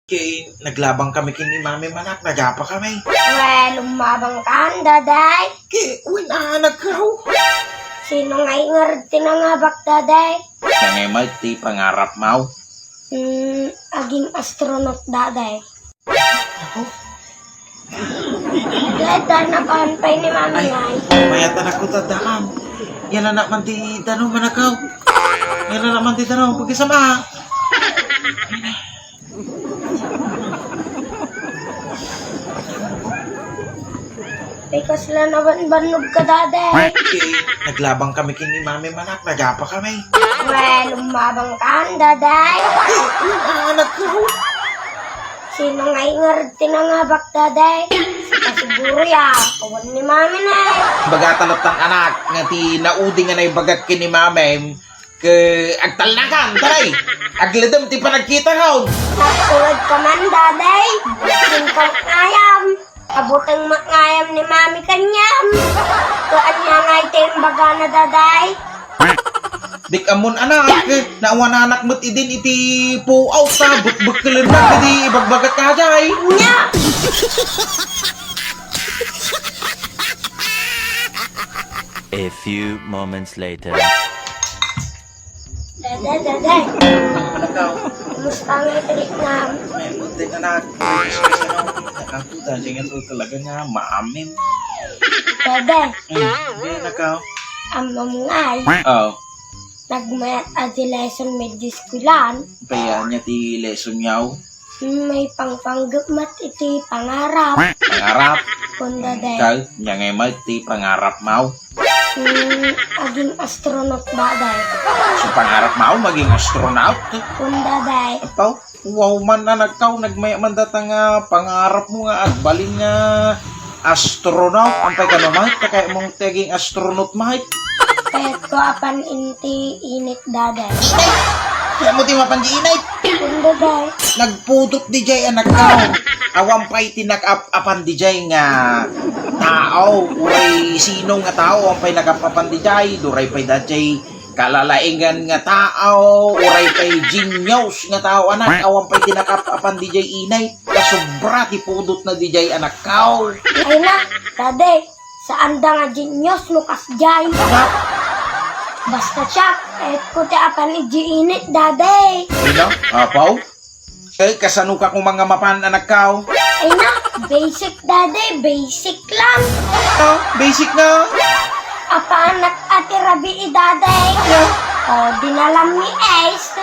Kay naglabang kami kini Mami Manak, nagapa kami. Well, lumabang ka, daday. Kay anak raw. Sino nga ingarti na nga bak, daday? Kaya may ti pangarap mau. Aging astronaut, daday. Ako? Daday, napahanpay ni mami Ay, ngay. mayatan ako tadaan. Yan na naman ti tanong manakaw. Yan na naman ti tanong pagkisama. Because lang naman banog ka, daday. Kay naglabang kami kini Mami Manak, nagapa kami. Well, lumabang ka, daday. Anak raw. Sino nga ingarti na nga bak, daday? Saka siguro ya, kawan ni mami na. Bagatalot ng anak nga ti naudi nga na bagat kini Mami. Agtalnakan, taray. Agladam ti panagkita raw. Natulad ka man, daday. Singkang ngayam. Abutang makngayam ni mami kanyam. Kaan niya nga ito baga na, daday. Dik amon anak, naawan anak mo't idin iti puaw sa bukbukilan na iti ibagbagat ka jay. Nya! A few moments later. Daday. Manakaw, Kumusta nga itirik na? may muntin anak. Kasi nakakuta, siya nga talaga nga maamin. Daday, Hindi nakaw. ang mamungay. Oh, Nagmayat at di lesson medyo skulan. kaya niya ti lesson niyaw. May pangpanggap iti pangarap. Pangarap, Kung daday. kal, niya nga may ti pangarap mau. Aging astronaut, daday. So pangarap mau, maging astronaut. Kung daday. Apaw, wow man na nagkaw, nagmayaman datang pangarap mo nga, agbalin nga astronaut. Ampay ka naman, kaya mong taging astronaut mahit. Kahit ko apan inti init, daday. Kaya mo ti mapandiinay. Kung daday. Nagpudot di jay anak ka. Awang pa'y tinag-apan di jay nga tao. Uray sino nga tao ang pa'y nag-apan di jay. Duray pa'y da jay kalalaingan nga tao. Uray pa'y genius nga tao anak. Awang pa'y tinag-apan di jay inay. Kasobra ti pudot na di jay anak ka. Ay na, daday. Saan da nga genius no kasjay? Basta siya, kahit ko ti apan init, daday. Ano? Apaw? Eh, kasano ka kung mga mapan anak ka? Ay na, basic, daday. Basic lang. Basic na. Apa anak ati rabi, daday. O, dinalam ni Ace.